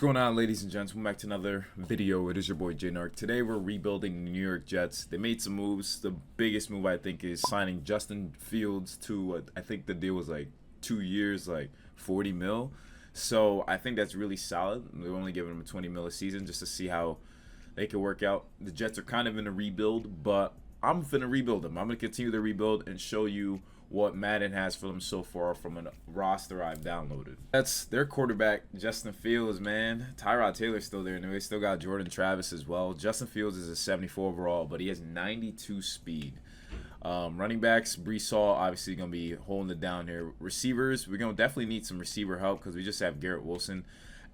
going on, ladies and gents? Welcome back to another video. It is your boy Jaynarc. Today we're rebuilding the New York Jets. They made some moves. The biggest move I think is signing Justin Fields to I think the deal was like 2 years, like 40 mil. So I think that's really solid. They're only giving him 20 mil a season just to see how they can work out. The Jets are kind of in a rebuild, but I'm finna rebuild them. I'm gonna continue the rebuild and show you what Madden has for them so far from a roster I've downloaded. That's their quarterback, Justin Fields, man. Tyrod Taylor's still there, and they still got Jordan Travis as well. Justin Fields is a 74 overall, but he has 92 speed. Running backs, Brees Hall obviously going to be holding it down here. Receivers, we're going to definitely need some receiver help because we just have Garrett Wilson.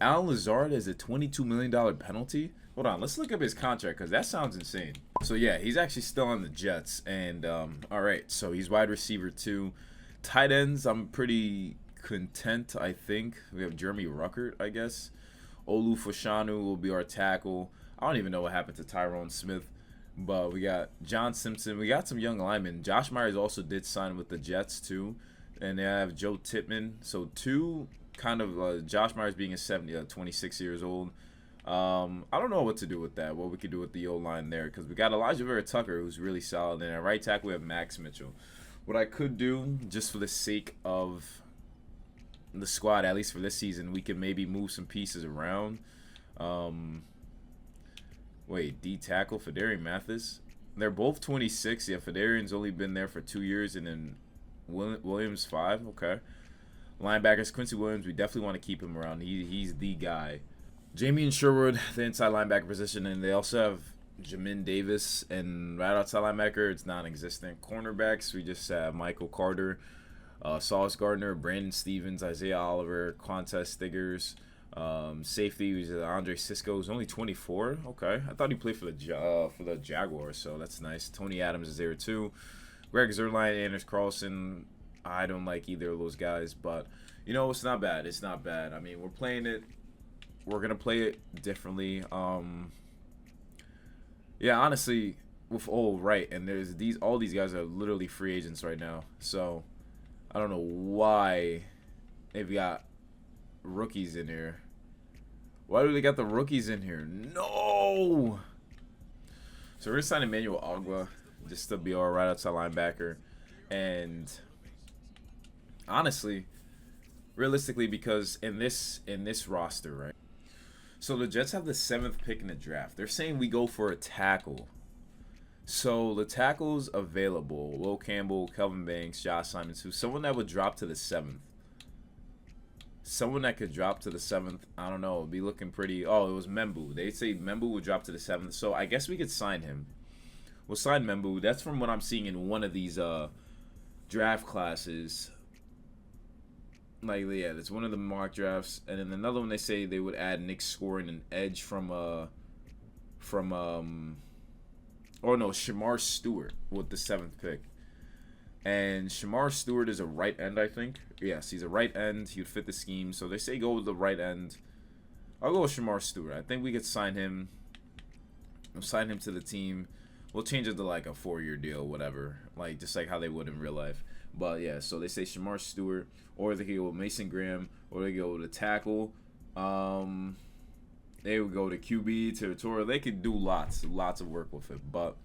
Alan Lazard has a $22 million penalty. Hold on, let's look up his contract because that sounds insane. So yeah, he's actually still on the Jets. And all right, so he's wide receiver too. Tight ends, I'm pretty content, I think. We have Jeremy Ruckert, I guess. Olu Fashanu will be our tackle. I don't even know what happened to Tyrone Smith. But we got John Simpson. We got some young linemen. Josh Myers also did sign with the Jets too. And they have Joe Tippmann. So two kind of Josh Myers being 26 years old. I don't know what to do with that. What we could do with the O-line there. Because we got Elijah Vera Tucker, who's really solid. And at right tackle, we have Max Mitchell. What I could do, just for the sake of the squad, at least for this season, we could maybe move some pieces around. Wait, D tackle, Fedarian Mathis. They're both 26. Yeah, Fedarian's only been there for 2 years, and then Williams 5. Okay. Linebackers, Quincy Williams, we definitely want to keep him around. He's the guy. Jamie and Sherwood, the inside linebacker position, and they also have Jamin Davis, and right outside linebacker, it's non-existent. Cornerbacks, we just have Michael Carter, Sauce Gardner, Brandon Stevens, Isaiah Oliver, Quantez Stiggers. Safety, who's Andre Cisco, who's only 24. Okay, I thought he played for the Jaguars, so that's nice. Tony Adams is there too. Greg Zuerlein, Anders Carlson. I don't like either of those guys, but you know it's not bad. It's not bad. I mean, we're playing it. We're gonna play it differently. Yeah, honestly, with and there's all these guys are literally free agents right now, so I don't know why they've got rookies in here. Why do they got the rookies in here? No. So we're gonna sign Emmanuel Ogba just to be our right outside linebacker, and honestly, realistically, because in this roster, right? So the Jets have the 7th pick in the draft. They're saying we go for a tackle. So the tackles available: Will Campbell, Kelvin Banks, Josh Simons, who's someone that would drop to the 7th. Someone that could drop to the 7th, I don't know, be looking pretty. Oh, it was Membu. They say Membu would drop to the 7th, so I guess we could sign him. We'll sign Membu. That's from what I'm seeing in one of these draft classes. Like, yeah, that's one of the mock drafts, and then another one they say they would add Nick scoring an edge Shamar Stewart with the 7th pick. And Shamar Stewart is a right end, I think. Yes, he's a right end. He would fit the scheme. So they say go with the right end. I'll go with Shamar Stewart. I think we could sign him. We'll sign him to the team. We'll change it to like a 4-year deal, whatever. Like just like how they would in real life. But yeah, so they say Shamar Stewart, or they could go with Mason Graham, or they go with a tackle. They would go to QB, territorial. They could do lots of work with it. But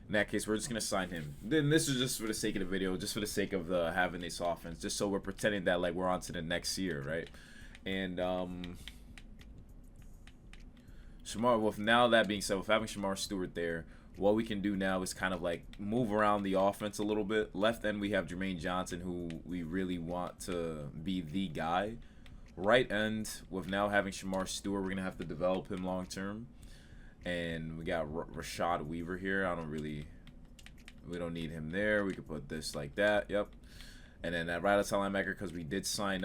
in that case, we're just going to sign him. Then this is just for the sake of the video, just for the sake of having this offense, just so we're pretending that like we're on to the next year, right? And now that being said, with having Shamar Stewart there, what we can do now is kind of like move around the offense a little bit. Left end, we have Jermaine Johnson, who we really want to be the guy. Right end, with now having Shamar Stewart, we're going to have to develop him long term. And we got Rashad Weaver here. We don't need him there. We could put this like that. Yep. And then that right outside linebacker, because we did sign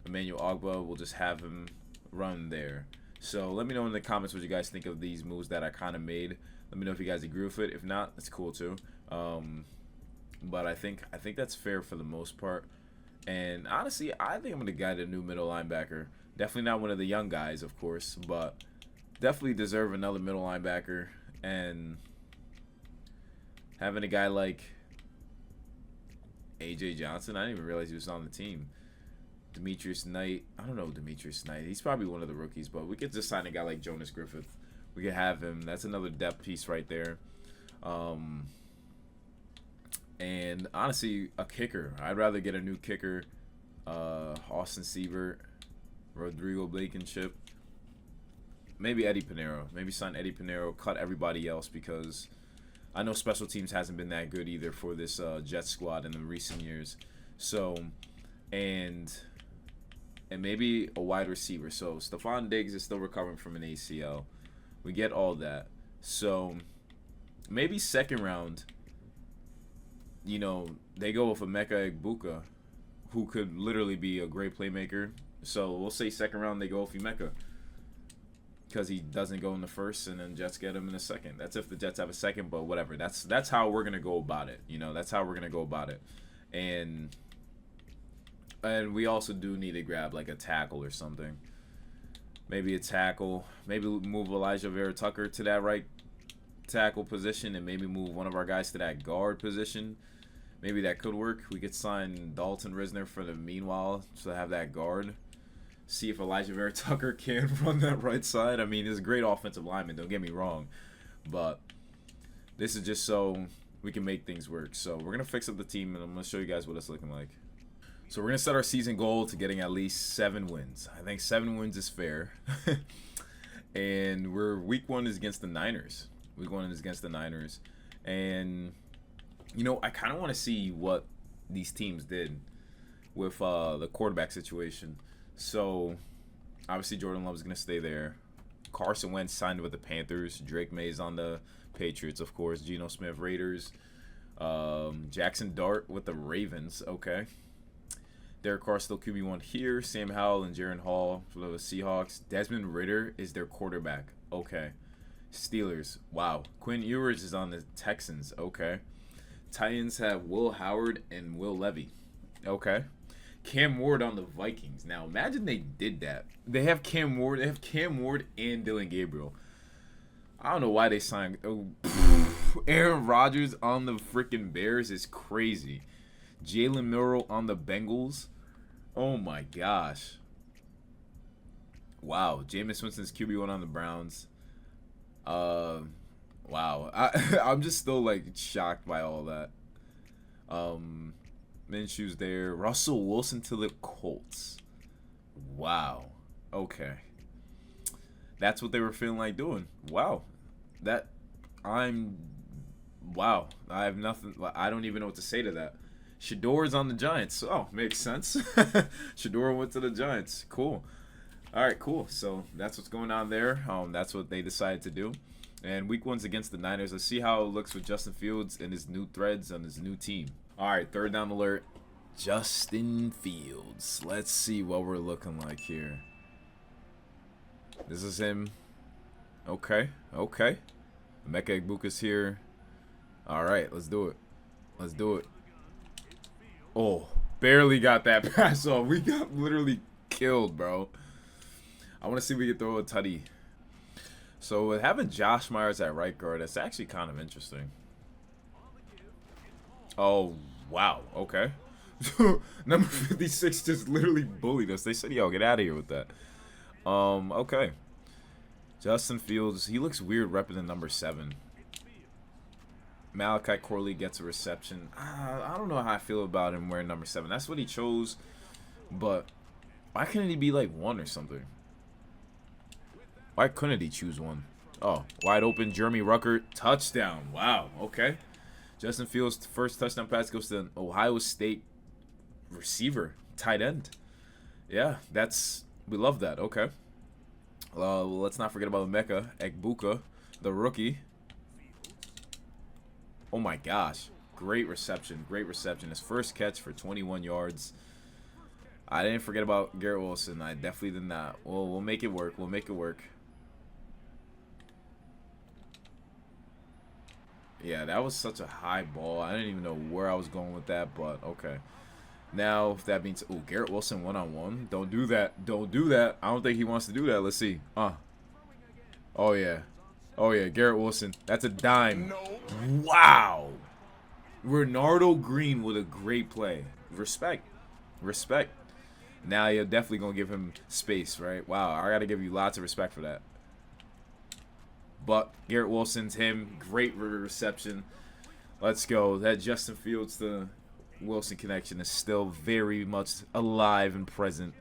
Emmanuel Ogba, we'll just have him run there. So let me know in the comments what you guys think of these moves that I kind of made. Let me know if you guys agree with it. If not, that's cool too. But I think that's fair for the most part. And honestly, I think I'm gonna guide a new middle linebacker. Definitely not one of the young guys, of course, but definitely deserve another middle linebacker. And having a guy like AJ Johnson, I didn't even realize he was on the team. Demetrius Knight. I don't know Demetrius Knight. He's probably one of the rookies, but we could just sign a guy like Jonas Griffith. We could have him. That's another depth piece right there. And honestly, a kicker. I'd rather get a new kicker. Austin Siebert, Rodrigo Blankenship. Maybe Eddie Pinheiro. Maybe sign Eddie Pinheiro. Cut everybody else because I know special teams hasn't been that good either for this Jets squad in the recent years. So, and maybe a wide receiver. So Stephon Diggs is still recovering from an ACL. We get all that. So maybe second round, you know, they go with Emeka Egbuka, who could literally be a great playmaker. So we'll say second round they go with Emeka because he doesn't go in the first, and then Jets get him in the second. That's if the Jets have a second, but whatever. That's how we're gonna go about it. You know, that's how we're gonna go about it. And we also do need to grab like a tackle or something. Maybe a tackle. Maybe move Elijah Vera Tucker to that right tackle position, and maybe move one of our guys to that guard position. Maybe that could work. We could sign Dalton Risner for the meanwhile to have that guard. See if Elijah Vera Tucker can run that right side. I mean, he's a great offensive lineman, don't get me wrong. But this is just so we can make things work. So we're going to fix up the team, and I'm going to show you guys what it's looking like. So we're going to set our season goal to getting at least 7 wins. I think 7 wins is fair. And week 1 is against the Niners. Week 1 is against the Niners. And, you know, I kind of want to see what these teams did with the quarterback situation. So, obviously, Jordan Love is going to stay there. Carson Wentz signed with the Panthers. Drake May's on the Patriots, of course. Geno Smith, Raiders. Jackson Dart with the Ravens. Okay. Derek Carr still QB1 here. Sam Howell and Jaron Hall for the Seahawks. Desmond Ridder is their quarterback. Okay. Steelers. Wow. Quinn Ewers is on the Texans. Okay. Titans have Will Howard and Will Levy. Okay. Cam Ward on the Vikings. Now, imagine they did that. They have Cam Ward. They have Cam Ward and Dylan Gabriel. I don't know why they signed. Oh, Aaron Rodgers on the freaking Bears is crazy. Jalen Milroe on the Bengals. Oh my gosh. Wow. Jameis Winston's QB1 on the Browns. Wow. I'm just still like shocked by all that. Minshew's there. Russell Wilson to the Colts. Wow. Okay. That's what they were feeling like doing. Wow. Wow. I have nothing. I don't even know what to say to that. Shador's on the Giants. Oh, makes sense. Shador went to the Giants. Cool. All right, cool. So that's what's going on there. That's what they decided to do. And week 1's against the Niners. Let's see how it looks with Justin Fields and his new threads on his new team. All right, third down alert. Justin Fields. Let's see what we're looking like here. This is him. Okay. Emeka Egbuka's here. All right, let's do it. Oh, barely got that pass off. We got literally killed, bro. I want to see if we can throw a tutty. So with having Josh Myers at right guard, that's actually kind of interesting. Oh, wow. Okay. Number 56 just literally bullied us. They said, yo, get out of here with that. Okay. Justin Fields, he looks weird repping the number 7. Malachi Corley gets a reception. I don't know how I feel about him wearing number 7. That's what he chose. But why couldn't he be like 1 or something? Why couldn't he choose 1? Oh, wide open. Jeremy Ruckert. Touchdown. Wow. Okay. Justin Fields' first touchdown pass goes to an Ohio State receiver, tight end. Yeah, we love that. Okay. Well, let's not forget about Emeka Egbuka, the rookie. Oh my gosh. Great reception. His first catch for 21 yards. I didn't forget about Garrett Wilson. I definitely did not. Well, we'll make it work. Yeah, that was such a high ball. I didn't even know where I was going with that, but okay. Now, if that means... Oh, Garrett Wilson one-on-one. Don't do that. I don't think he wants to do that. Let's see. Oh, yeah. Garrett Wilson. That's a dime. No. Wow. Renardo Green with a great play. Respect. Now you're definitely going to give him space, right? Wow, I got to give you lots of respect for that. But Garrett Wilson's him. Great reception. Let's go. That Justin Fields to Wilson connection is still very much alive and present.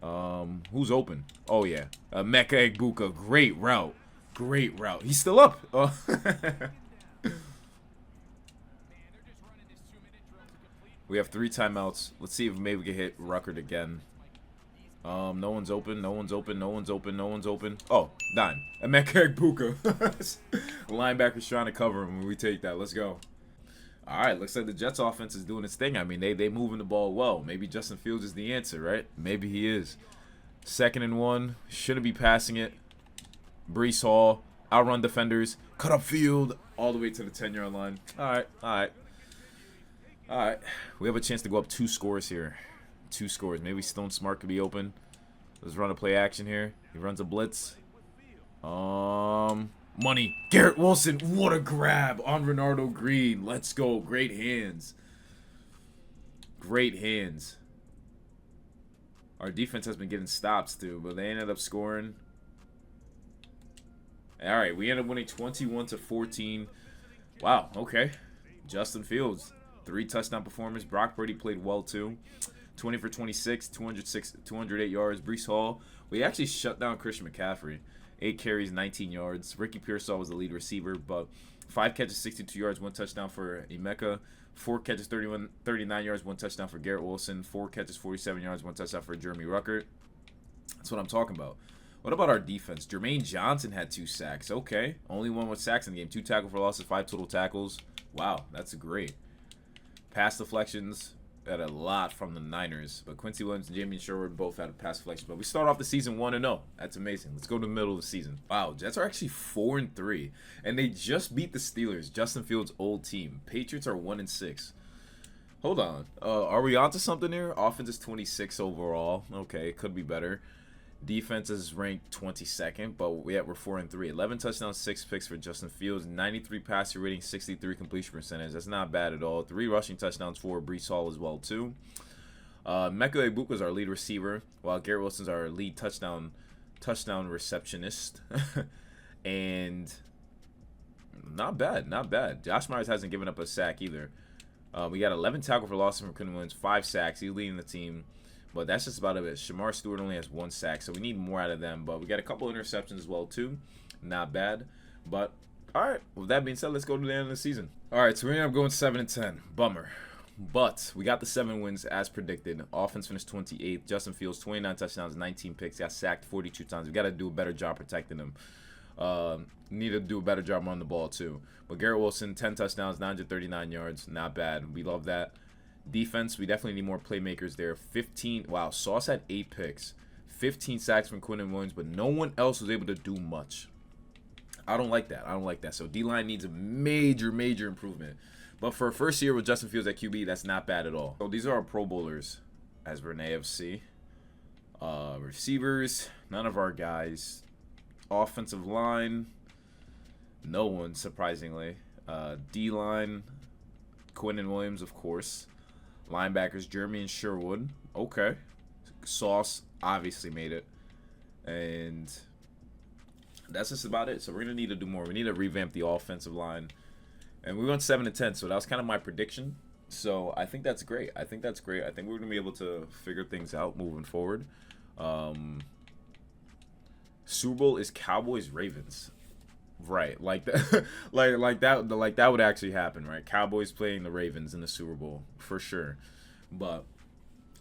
Who's open? Oh, yeah. Mecca Egbuka. Great route. Great route. He's still up. Oh. We have 3 timeouts. Let's see if maybe we can hit Ruckert again. No one's open. No one's open. No one's open. No one's open. Oh, dime. Emeka Egbuka. Linebacker's trying to cover him. We take that. Let's go. All right. Looks like the Jets offense is doing its thing. I mean, they moving the ball well. Maybe Justin Fields is the answer, right? Maybe he is. 2nd and 1. Shouldn't be passing it. Breece Hall. Outrun defenders. Cut up field. All the way to the 10-yard line. All right. All right. All right. We have a chance to go up 2 scores here. 2 scores. Maybe Stone Smart could be open. Let's run a play action here. He runs a blitz. Money. Garrett Wilson. What a grab on Renardo Green. Let's go. Great hands. Great hands. Our defense has been getting stops too, but they ended up scoring. All right, we ended up winning 21-14. Wow. Okay. Justin Fields. 3 touchdown performance. Brock Purdy played well too. 20 for 26, 208 yards. Breece Hall. We actually shut down Christian McCaffrey. 8 carries, 19 yards. Ricky Pearsall was the lead receiver, but 5 catches, 62 yards, 1 touchdown for Emeka. 4 catches, 39 yards, 1 touchdown for Garrett Wilson. 4 catches, 47 yards, 1 touchdown for Jeremy Ruckert. That's what I'm talking about. What about our defense? Jermaine Johnson had 2 sacks. Okay. Only one with sacks in the game. 2 tackle for losses, 5 total tackles. Wow, that's great. Pass deflections, had a lot from the Niners. But Quincy Williams and Jamie Sherwood both had a pass deflection. But we start off the season 1-0. That's amazing. Let's go to the middle of the season. Wow, Jets are actually 4-3. And they just beat the Steelers, Justin Fields' old team. Patriots are 1-6. Hold on. Are we onto something here? Offense is 26 overall. Okay, could be better. Defense is ranked 22nd, but we're 4-3. 11 touchdowns, 6 picks for Justin Fields. 93 passer rating, 63 completion percentage. That's not bad at all. 3 rushing touchdowns for Breece Hall as well too. Mecca Egbuka is our lead receiver, while Garrett Wilson's our lead touchdown receptionist. And not bad, not bad. Josh Myers hasn't given up a sack either. We got 11 tackle for losses from Quinn Williams, 5 sacks. He's leading the team. But that's just about it. Shamar Stewart only has 1 sack, so we need more out of them. But we got a couple interceptions as well, too. Not bad. But, all right. With that being said, let's go to the end of the season. All right, so we ended up going 7-10. Bummer. But we got the 7 wins as predicted. Offense finished 28th. Justin Fields, 29 touchdowns, 19 picks. Got sacked 42 times. We got to do a better job protecting him. Need to do a better job on the ball, too. But Garrett Wilson, 10 touchdowns, 939 yards. Not bad. We love that. Defense, we definitely need more playmakers there. 15. Wow, Sauce had 8 picks. 15 sacks from Quinn Williams, but no one else was able to do much. I don't like that. I don't like that. So D-line needs a major, major improvement. But for a first year with Justin Fields at QB, that's not bad at all. So these are our Pro Bowlers as we're in AFC. Receivers, none of our guys. Offensive line, no one, surprisingly. D-line, Quinn Williams, of course. Linebackers, Jeremy and Sherwood. Okay. Sauce obviously made it. And that's just about it. So we're going to need to do more. We need to revamp the offensive line. And we went 7-10, so that was kind of my prediction. So I think that's great. I think that's great. I think we're going to be able to figure things out moving forward. Super Bowl is Cowboys-Ravens. Right, like that, like that would actually happen, right? Cowboys playing the Ravens in the Super Bowl for sure, but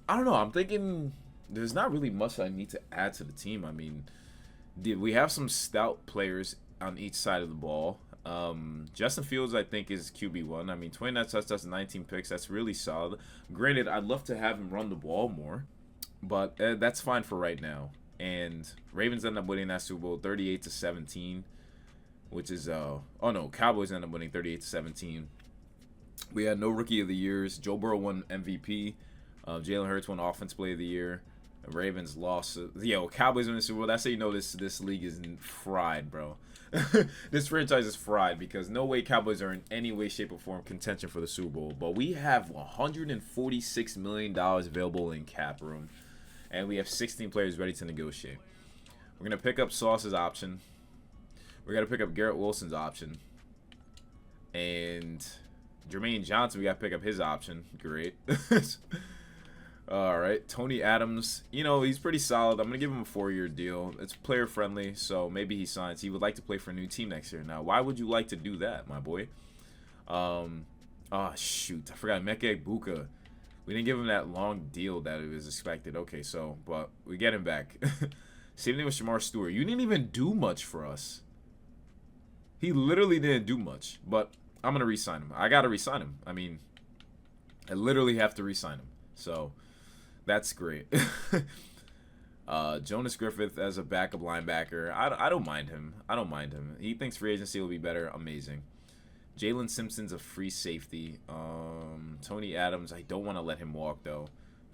I don't know. I'm thinking there's not really much I need to add to the team. I mean, we have some stout players on each side of the ball. Justin Fields, I think, is QB1. I mean, 29 touchdowns, 19 picks. That's really solid. Granted, I'd love to have him run the ball more, but that's fine for right now. And Ravens end up winning that Super Bowl 38-17. Which is, Cowboys end up winning 38-17. We had no Rookie of the Years. Joe Burrow won MVP. Jalen Hurts won Offensive Player of the Year. The Ravens lost. Yo, Cowboys win the Super Bowl. That's how you know this league is fried, bro. This franchise is fried because no way Cowboys are in any way, shape, or form contention for the Super Bowl. But we have $146 million available in cap room, and we have 16 players ready to negotiate. We're gonna pick up Sauce's option. We're gonna pick up Garrett Wilson's option, and Jermaine Johnson. We gotta pick up his option. Great. All right, Tony Adams, you know, he's pretty solid. I'm going to give him a 4-year deal. It's player friendly, so maybe he signs. He would like to play for a new team next year. Now, why would you like to do that, my boy? Oh, shoot. I forgot. Meke Buka. We didn't give him that long deal that it was expected. Okay, so, but we get him back. Same thing with Shamar Stewart. You didn't even do much for us. He literally didn't do much, but I'm going to re-sign him. I got to re-sign him. I mean, I literally have to re-sign him. So that's great. Jonas Griffith as a backup linebacker. I don't mind him. I don't mind him. He thinks free agency will be better. Amazing. Jalen Simpson's a free safety. Tony Adams, I don't want to let him walk, though.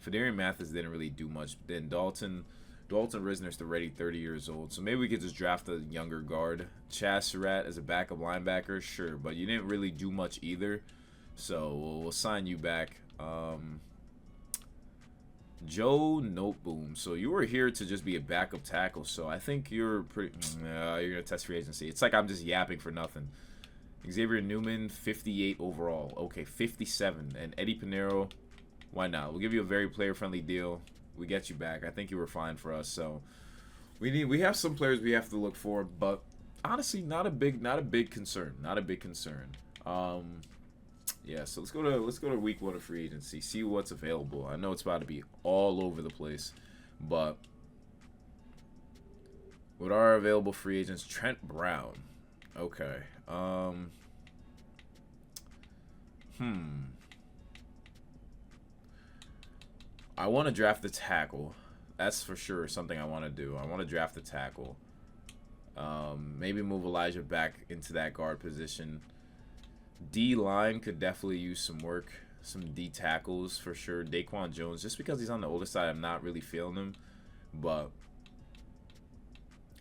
Fedarian Mathis didn't really do much. Then Dalton Risner's already 30 years old. So maybe we could just draft a younger guard. Chaz Surratt as a backup linebacker. Sure, but you didn't really do much either. So we'll sign you back. Joe Noteboom. So you were here to just be a backup tackle. So I think you're pretty. You're gonna test free agency. It's like I'm just yapping for nothing. Xavier Newman, 58 overall. Okay, 57. And Eddie Pinero, why not? We'll give you a very player-friendly deal. We get you back. I think you were fine for us. So we have some players we have to look for, but honestly, not a big concern. Not a big concern. Yeah, so let's go to week 1 of free agency. See what's available. I know it's about to be all over the place, but with our available free agents, Trent Brown. Okay. I want to draft the tackle. That's for sure something I want to do. I want to draft the tackle. Maybe move Elijah back into that guard position. D-line could definitely use some work. Some D tackles for sure. Daquan Jones, just because he's on the older side, I'm not really feeling him. But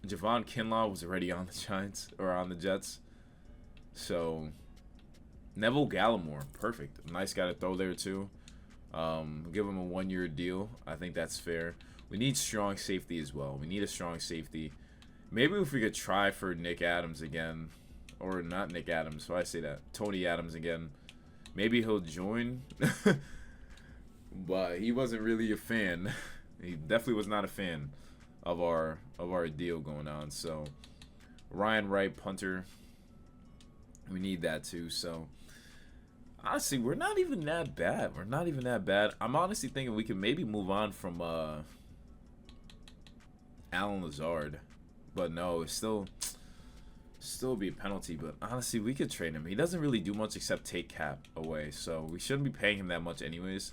Javon Kinlaw was already on the Giants or on the Jets. So Neville Gallimore, perfect. Nice guy to throw there too. Give him a 1-year deal. I think that's fair. We need strong safety as well. We need a strong safety. Maybe if we could try for Nick Adams again. Or not Nick Adams, why I say that? Tony Adams again. Maybe he'll join. But he wasn't really a fan. He definitely was not a fan of our deal going on. So Ryan Wright, punter. We need that too. So honestly, we're not even that bad. We're not even that bad. I'm honestly thinking we can maybe move on from Alan Lazard. But no, it's still be a penalty. But honestly, we could trade him. He doesn't really do much except take cap away. So we shouldn't be paying him that much anyways.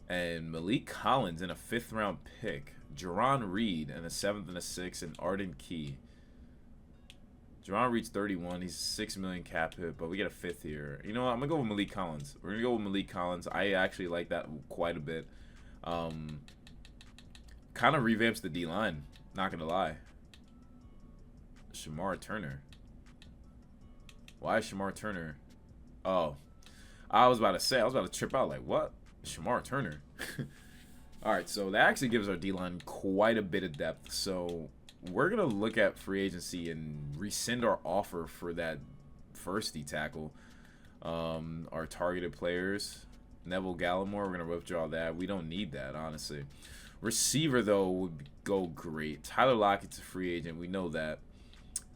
And Malik Collins in a 5th round pick. Jerron Reed in a 7th and a 6th. And Arden Key. Jerron Reed's 31. He's $6 million cap hit, but we get a 5th here. You know what? I'm going to go with Malik Collins. We're going to go with Malik Collins. I actually like that quite a bit. Kind of revamps the D-line. Not going to lie. Shamar Turner. Why Shamar Turner? Oh. I was about to trip out. Like, what? Shamar Turner. Alright, so that actually gives our D-line quite a bit of depth. So we're going to look at free agency and rescind our offer for that first D-tackle. Our targeted players. Neville Gallimore, we're going to withdraw that. We don't need that, honestly. Receiver, though, would go great. Tyler Lockett's a free agent. We know that.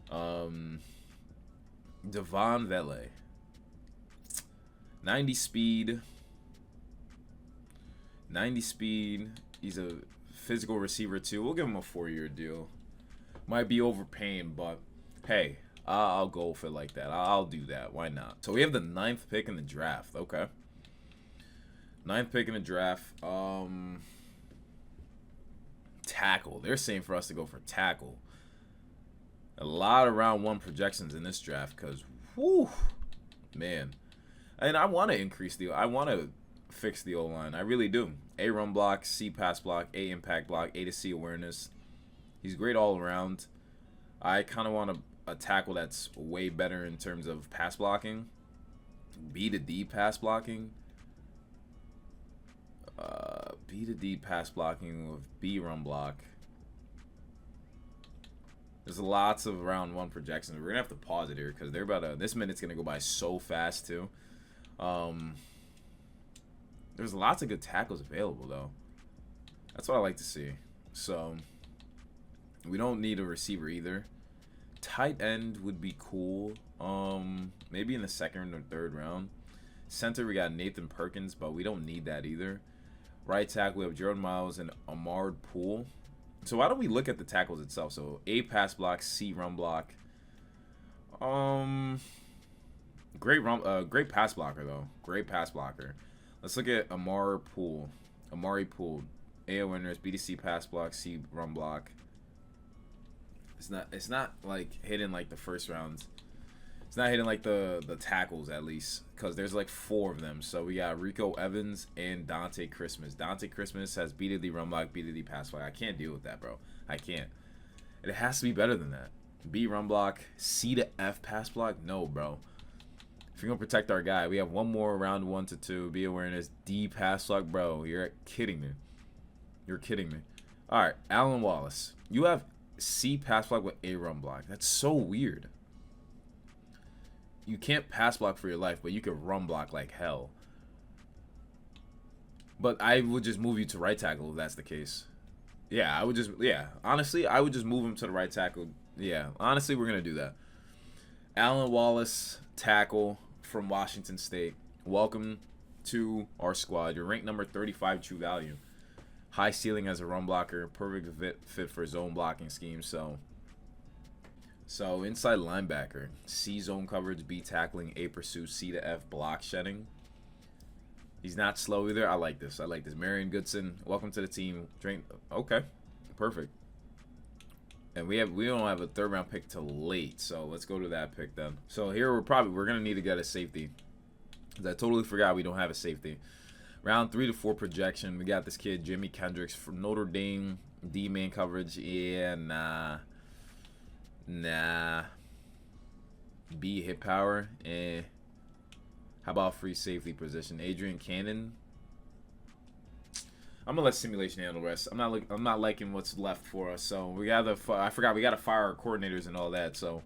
Devon Vele. 90 speed. 90 speed. He's a physical receiver, too. We'll give him a 4-year deal. Might be overpaying, but hey, I'll go for it like that. I'll do that. Why not? So we have the 9th pick in the draft. Okay. 9th pick in the draft. Tackle. They're saying for us to go for tackle. A lot of round 1 projections in this draft because, whoo, man. And I want to increase the. I want to fix the O-line. I really do. A run block, C pass block, A impact block, A to C awareness. He's great all around. I kind of want a tackle that's way better in terms of pass blocking. B to D pass blocking. B to D pass blocking with B run block. There's lots of round 1 projections. We're gonna have to pause it here because they're about to. This minute's gonna go by so fast too. There's lots of good tackles available though. That's what I like to see. So we don't need a receiver either. Tight end would be cool. Maybe in the 2nd or 3rd round. Center we got Nathan Perkins, but we don't need that either. Right tackle we have Gerald Miles and Ahmad Poole. So why don't we look at the tackles itself? So A pass block, C run block. Great pass blocker though. Great pass blocker. Let's look at Amari Poole. A awareness, B to C pass block, C run block. It's not like hidden like the first rounds. It's not hitting like the tackles at least, because there's like 4 of them. So we got Rico Evans and Dante Christmas. Dante Christmas has B to D run block, B to D pass block. I can't deal with that, bro. I can't. It has to be better than that. B run block, C to F pass block. No, bro. If you're gonna protect our guy, we have one more round 1 to 2. B awareness, D pass block, bro. You're kidding me. You're kidding me. All right, Alan Wallace. You have C pass block with A run block. That's so weird. You can't pass block for your life, but you can run block like hell. But I would just move you to right tackle if that's the case. Yeah, I would just, honestly, I would just move him to the right tackle. Yeah, honestly, we're going to do that. Alan Wallace, tackle from Washington State. Welcome to our squad. You're ranked number 35 true value. High ceiling as a run blocker. Perfect fit for zone blocking scheme. So inside linebacker, C zone coverage, B tackling, A pursuit, C to F block shedding. He's not slow either. I like this. Marion Goodson, welcome to the team. Okay, perfect. And we don't have a 3rd round pick till late, so let's go to that pick then. So here we're gonna need to get a safety. I totally forgot we don't have a safety. Round 3 to 4 projection. We got this kid Jimmy Kendricks from Notre Dame. D man coverage. Yeah, nah. B hit power. How about free safety position? Adrian Cannon. I'm gonna let simulation handle the rest. I'm not liking what's left for us. So we gotta. I forgot we gotta fire our coordinators and all that. So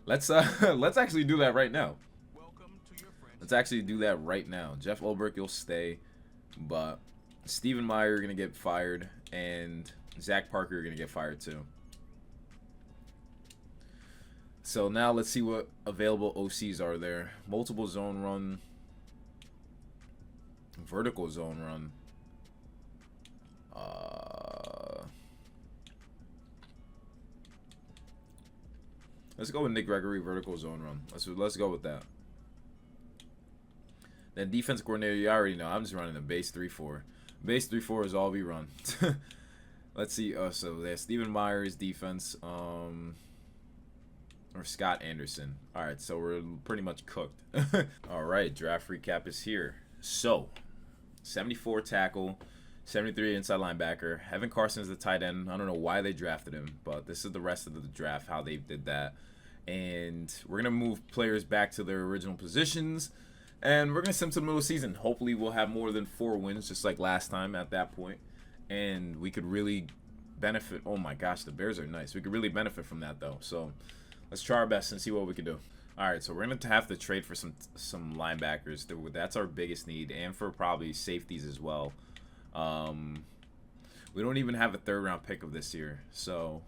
let's actually do that right now. Let's actually do that right now. Jeff Ulbrich, you'll stay, but Stephen Meyer, you're gonna get fired, and Zach Parker, you're gonna get fired too. So now let's see what available OCs are there. Multiple zone run. Vertical zone run. Let's go with Nick Gregory, vertical zone run. Let's go with that. Then defense coordinator, you already know. I'm just running a base 3-4. Base 3-4 is all we run. Let's see. So there's Stephen Myers defense. Or Scott Anderson. All right, so we're pretty much cooked. All right, draft recap is here. So 74 tackle, 73 inside linebacker. Evan Carson's the tight end. I don't know why they drafted him, but this is the rest of the draft, how they did that. And we're going to move players back to their original positions. And we're going to send them to the middle of the season. Hopefully we'll have more than 4 wins, just like last time at that point. And we could really benefit. Oh, my gosh, the Bears are nice. We could really benefit from that, though. So let's try our best and see what we can do. All right, so we're going to have to trade for some linebackers. That's our biggest need, and for probably safeties as well. We don't even have a 3rd round pick of this year. So,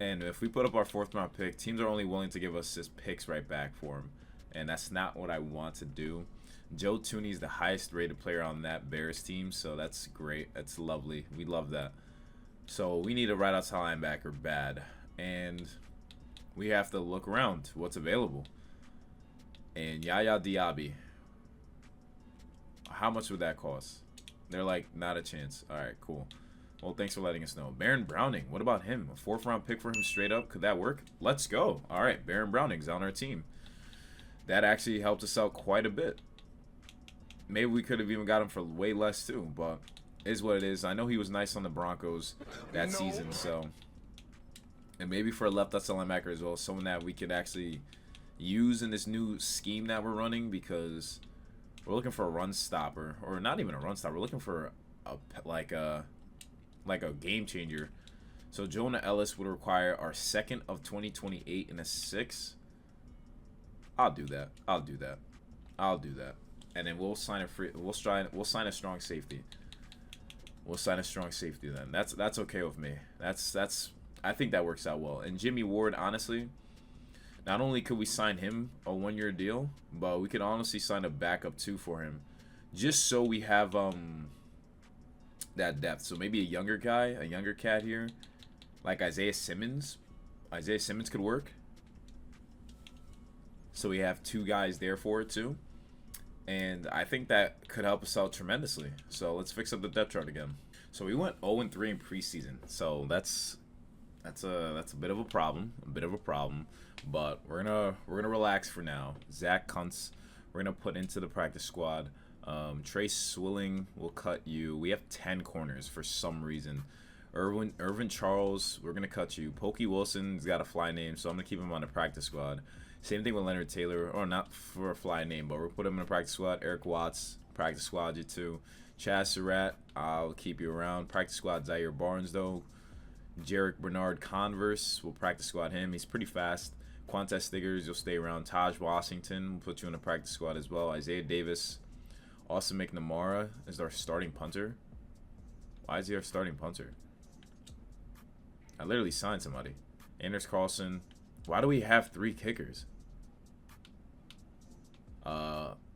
and if we put up our 4th round pick, teams are only willing to give us just picks right back for him. And that's not what I want to do. Joe Tooney is the highest rated player on that Bears team, so that's great. That's lovely. We love that. So we need a right outside linebacker bad. And we have to look around what's available. And Yaya Diaby. How much would that cost? They're like, not a chance. All right, cool. Well, thanks for letting us know. Baron Browning, what about him? A 4th round pick for him straight up? Could that work? Let's go. All right, Baron Browning's on our team. That actually helped us out quite a bit. Maybe we could have even got him for way less too, but it is what it is. I know he was nice on the Broncos that season, so. And maybe for a left outside linebacker as well, someone that we could actually use in this new scheme that we're running, because we're looking for a run stopper, or not even a run stopper. We're looking for like a game changer. So Jonah Ellis would require our second of 2028 and a 6. I'll do that. I'll do that. I'll do that. And then we'll sign a free. We'll sign a strong safety. We'll sign a strong safety then. That's okay with me. That's. I think that works out well. And Jimmy Ward, honestly, not only could we sign him a 1-year deal, but we could honestly sign a backup too for him, just so we have that depth. So maybe a younger guy, a younger cat here, like Isaiah Simmons. Isaiah Simmons could work. So we have 2 guys there for it too. And I think that could help us out tremendously. So let's fix up the depth chart again. So we went 0-3 in preseason. So that's a bit of a problem. But we're gonna relax for now. Zach Kuntz, we're gonna put into the practice squad. Trace Swilling will cut you. We have 10 corners for some reason. Irvin Charles, we're gonna cut you. Pokey Wilson's got a fly name, so I'm gonna keep him on the practice squad. Same thing with Leonard Taylor, or not for a fly name, but we'll put him in the practice squad. Eric Watts, practice squad you too. Chaz Surratt, I'll keep you around. Practice squad Zaire Barnes though. Jarek Bernard Converse, we'll practice squad him. He's pretty fast. Quantez Stiggers, you'll stay around. Taj Washington, we'll put you in the practice squad as well. Isaiah Davis. Austin McNamara is our starting punter. Why is he our starting punter? I literally signed somebody. Anders Carlson. Why do we have 3 kickers?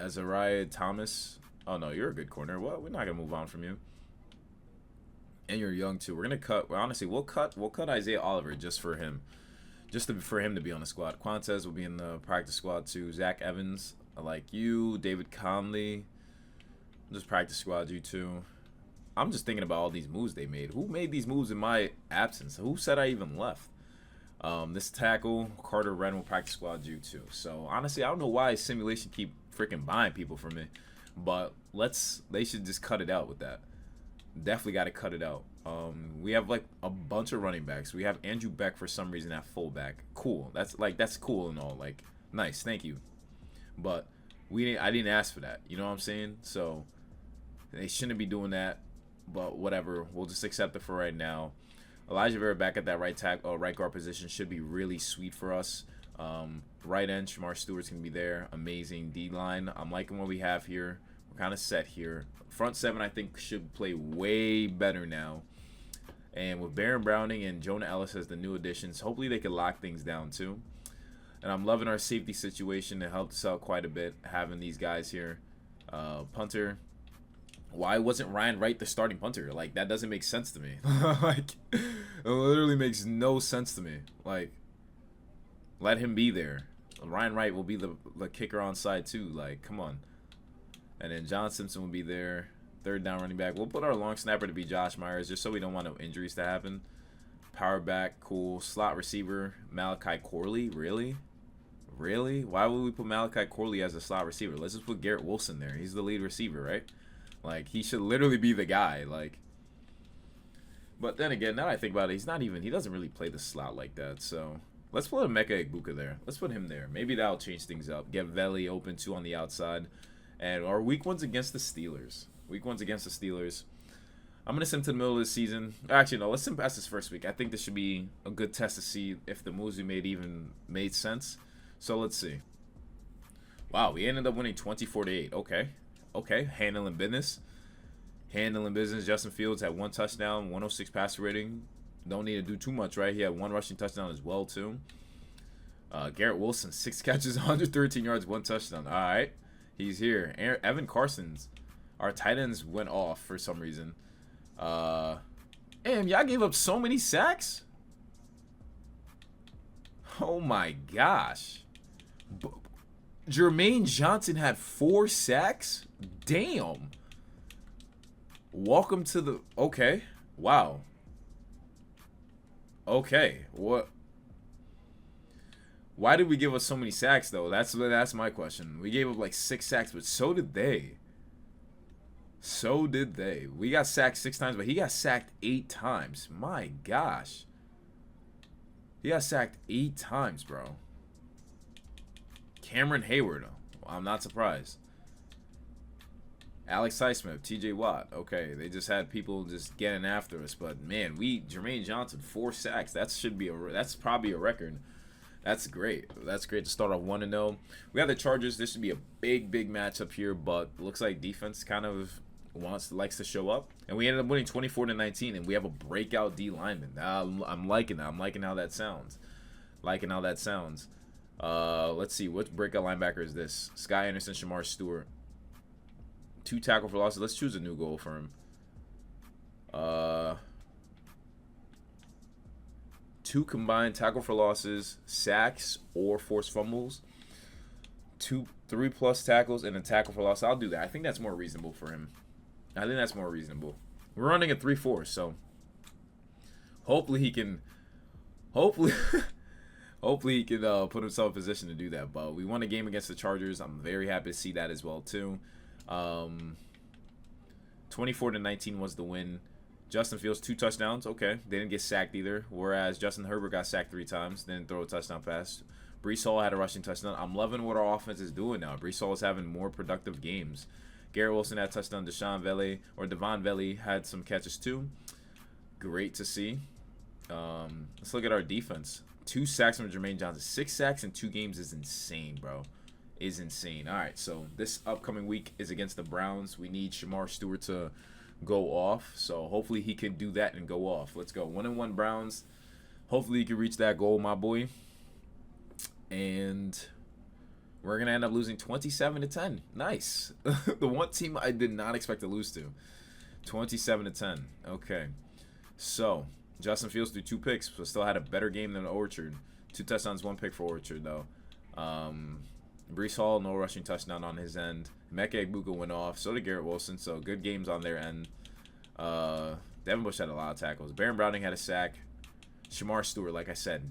Azariah Thomas. Oh no, you're a good corner. What? We're not gonna move on from you. And you're young too. We're gonna cut. Well, honestly, we'll cut Isaiah Oliver just for him, for him to be on the squad. Quantez will be in the practice squad too. Zach Evans, I like you. David Conley, just practice squad you too. I'm just thinking about all these moves they made. Who made these moves in my absence? Who said I even left? This tackle, Carter Wren, will practice squad you too. So honestly, I don't know why simulation keep freaking buying people from me, but they should just cut it out with that. Definitely got to cut it out. We have like a bunch of running backs. We have Andrew Beck for some reason at fullback. Cool. That's cool and all. Like, nice. Thank you. But I didn't ask for that. You know what I'm saying? So they shouldn't be doing that. But whatever. We'll just accept it for right now. Elijah Vera back at that right guard position should be really sweet for us. Right end, Shamar Stewart's gonna be there. Amazing. D line. I'm liking what we have here. We're kind of set here. Front 7, I think, should play way better now. And with Baron Browning and Jonah Ellis as the new additions, hopefully they can lock things down too. And I'm loving our safety situation. It helped us out quite a bit having these guys here. Punter. Why wasn't Ryan Wright the starting punter? Like, that doesn't make sense to me. Like, it literally makes no sense to me. Like, let him be there. Ryan Wright will be the kicker on side too. Like, come on. And then John Simpson will be there. 3rd down running back. We'll put our long snapper to be Josh Myers just so we don't want no injuries to happen. Power back, cool. Slot receiver, Malachi Corley. Really? Really? Why would we put Malachi Corley as a slot receiver? Let's just put Garrett Wilson there. He's the lead receiver, right? Like, he should literally be the guy. Like, but then again, now that I think about it, he doesn't really play the slot like that. So let's put Emeka Egbuka there. Let's put him there. Maybe that'll change things up. Get Veli open too on the outside. And our week 1's against the Steelers. Week 1's against the Steelers. I'm going to send him to the middle of the season. Actually, no, let's send past this first week. I think this should be a good test to see if the moves we made even made sense. So let's see. Wow, we ended up winning 24-8. Okay, handling business. Justin Fields had 1 touchdown, 106 passer rating. Don't need to do too much, right? He had 1 rushing touchdown as well, too. Garrett Wilson, 6 catches, 113 yards, 1 touchdown. All right. He's here. Evan Carson's. Our tight ends went off for some reason. Damn, y'all gave up so many sacks? Oh, my gosh. Jermaine Johnson had 4 sacks? Damn. Welcome to the... Okay. Wow. Okay. What... Why did we give us so many sacks, though? That's my question. We gave up like 6 sacks, but so did they. So did they. We got sacked 6 times, but he got sacked 8 times. My gosh. He got sacked 8 times, bro. Cameron Hayward. I'm not surprised. Alex Highsmith, TJ Watt. Okay, they just had people just getting after us, but man, Jermaine Johnson 4 sacks. That's probably a record. That's great. That's great to start off 1-0. We have the Chargers. This should be a big matchup here, but it looks like defense kind of likes to show up, and we ended up winning 24-19, and we have a breakout D lineman. I'm liking that. I'm liking how that sounds. Let's see, what breakout linebacker is this? Sky Anderson, Shamar Stewart. 2 tackle for losses. Let's choose a new goal for him. 2 combined tackle for losses, sacks, or forced fumbles. 3+ tackles and a tackle for loss. I'll do that. I think that's more reasonable for him. We're running a 3-4, so hopefully he can. Hopefully he can put himself in position to do that. But we won a game against the Chargers. I'm very happy to see that as well too. 24-19 was the win. Justin Fields 2 touchdowns. Okay, they didn't get sacked either. Whereas Justin Herbert got sacked 3 times, didn't throw a touchdown pass. Breece Hall had a rushing touchdown. I'm loving what our offense is doing now. Breece Hall is having more productive games. Garrett Wilson had a touchdown. Devon Vele had some catches too. Great to see. Let's look at our defense. 2 sacks from Jermaine Johnson. 6 sacks in 2 games is insane, bro. Is insane. All right, so this upcoming week is against the Browns. We need Shamar Stewart to go off, so hopefully he can do that and go off. Let's go. 1-1 Browns. Hopefully you can reach that goal, my boy. And we're gonna end up losing 27-10. Nice. The one team I did not expect to lose to. 27-10. Okay. So Justin Fields threw 2 picks, but still had a better game than Orchard. 2 touchdowns, 1 pick for Orchard though. Breece Hall, no rushing touchdown on his end. Mecca Egbuka went off. So did Garrett Wilson. So good games on their end. Devin Bush had a lot of tackles. Baron Browning had a sack. Shamar Stewart, like I said,